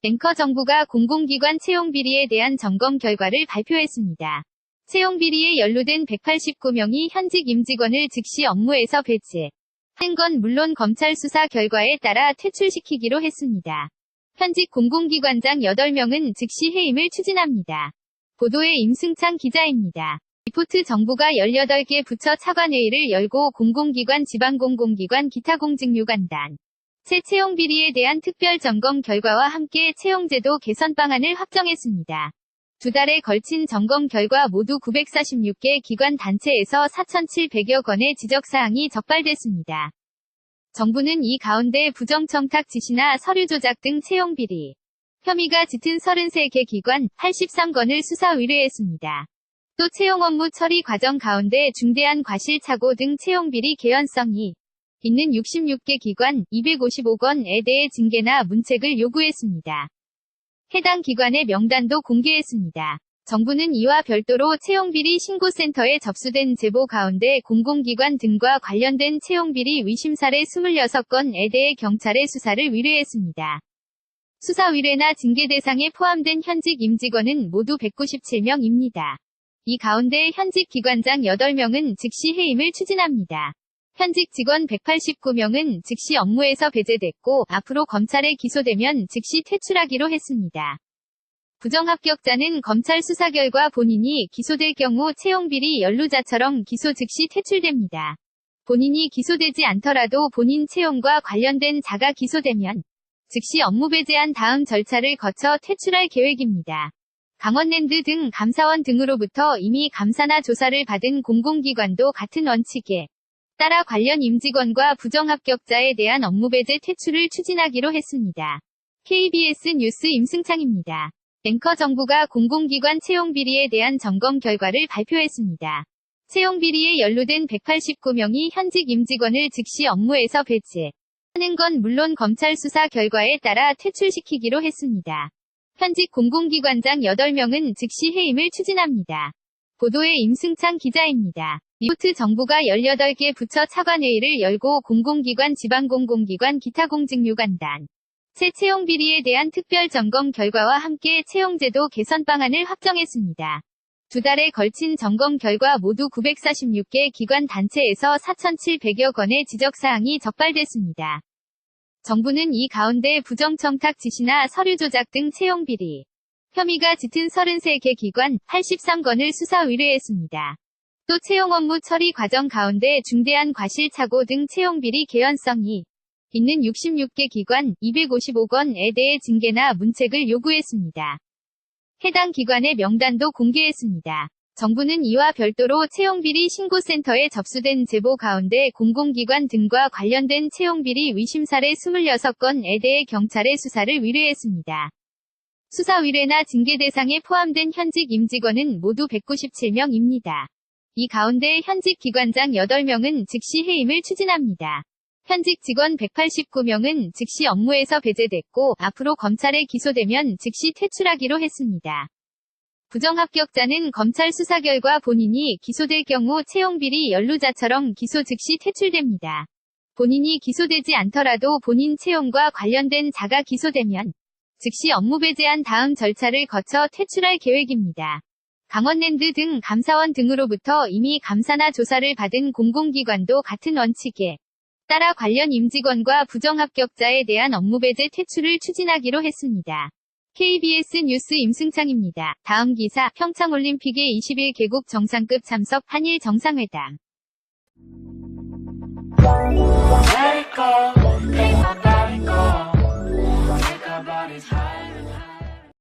앵커 정부가 공공기관 채용 비리에 대한 점검 결과를 발표했습니다. 채용 비리에 연루된 189명이 현직 임직원을 즉시 업무에서 배제하는 건 물론 검찰 수사 결과에 따라 퇴출시키기로 했습니다. 현직 공공기관장 8명은 즉시 해임을 추진합니다. 보도에 임승창 기자입니다. 리포트 정부가 18개 부처 차관회의를 열고 공공기관, 지방공공기관, 기타 공직유관단 새 채용 비리에 대한 특별 점검 결과와 함께 채용제도 개선 방안을 확정했습니다. 2달에 걸친 점검 결과 모두 946개 기관 단체에서 4,700여 건의 지적사항이 적발됐습니다. 정부는 이 가운데 부정청탁 지시나 서류 조작 등 채용 비리 혐의가 짙은 33개 기관 83건을 수사 의뢰했습니다. 또 채용 업무 처리 과정 가운데 중대한 과실착오 등 채용 비리 개연성이 있는 66개 기관 255건에 대해 징계나 문책을 요구했습니다. 해당 기관의 명단도 공개했습니다. 정부는 이와 별도로 채용비리 신고센터에 접수된 제보 가운데 공공기관 등과 관련된 채용비리 의심 사례 26건에 대해 경찰에 수사를 의뢰했습니다. 수사 의뢰나 징계 대상에 포함된 현직 임직원은 모두 197명입니다. 이 가운데 현직 기관장 8명은 즉시 해임을 추진합니다. 현직 직원 189명은 즉시 업무에서 배제됐고 앞으로 검찰에 기소되면 즉시 퇴출하기로 했습니다. 부정합격자는 검찰 수사 결과 본인이 기소될 경우 채용비리 연루자처럼 기소 즉시 퇴출됩니다. 본인이 기소되지 않더라도 본인 채용과 관련된 자가 기소되면 즉시 업무 배제한 다음 절차를 거쳐 퇴출할 계획입니다. 강원랜드 등 감사원 등으로부터 이미 감사나 조사를 받은 공공기관도 같은 원칙에 따라 관련 임직원과 부정합격자에 대한 업무배제 퇴출을 추진하기로 했습니다. KBS 뉴스 임승창입니다. 앵커 정부가 공공기관 채용비리에 대한 점검 결과를 발표했습니다. 채용비리에 연루된 189명이 현직 임직원을 즉시 업무에서 배제하는 건 물론 검찰 수사 결과에 따라 퇴출시키기로 했습니다. 현직 공공기관장 8명은 즉시 해임을 추진합니다. 보도에 임승창 기자입니다. 리포트 정부가 18개 부처 차관회의를 열고 공공기관, 지방공공기관, 기타 공직유관단 새 채용 비리에 대한 특별 점검 결과와 함께 채용제도 개선 방안을 확정했습니다. 2달에 걸친 점검 결과 모두 946개 기관 단체에서 4,700여 건의 지적사항이 적발됐습니다. 정부는 이 가운데 부정청탁 지시나 서류 조작 등 채용 비리 혐의가 짙은 33개 기관 83건을 수사 의뢰했습니다. 또 채용 업무 처리 과정 가운데 중대한 과실착오 등 채용 비리 개연성이 있는 66개 기관 255건에 대해 징계나 문책을 요구했습니다. 해당 기관의 명단도 공개했습니다. 정부는 이와 별도로 채용비리 신고센터에 접수된 제보 가운데 공공기관 등과 관련된 채용비리 의심 사례 26건에 대해 경찰에 수사를 의뢰했습니다. 수사 의뢰나 징계 대상에 포함된 현직 임직원은 모두 197명입니다. 이 가운데 현직 기관장 8명은 즉시 해임을 추진합니다. 현직 직원 189명은 즉시 업무에서 배제됐고 앞으로 검찰에 기소되면 즉시 퇴출하기로 했습니다. 부정합격자는 검찰 수사 결과 본인이 기소될 경우 채용비리 연루자처럼 기소 즉시 퇴출됩니다. 본인이 기소되지 않더라도 본인 채용과 관련된 자가 기소되면 즉시 업무 배제한 다음 절차를 거쳐 퇴출할 계획입니다. 강원랜드 등 감사원 등으로부터 이미 감사나 조사를 받은 공공기관도 같은 원칙에 따라 관련 임직원과 부정합격자에 대한 업무배제 퇴출을 추진하기로 했습니다. KBS 뉴스 임승창입니다. 다음 기사 평창올림픽의 21개국 정상급 참석 한일 정상회담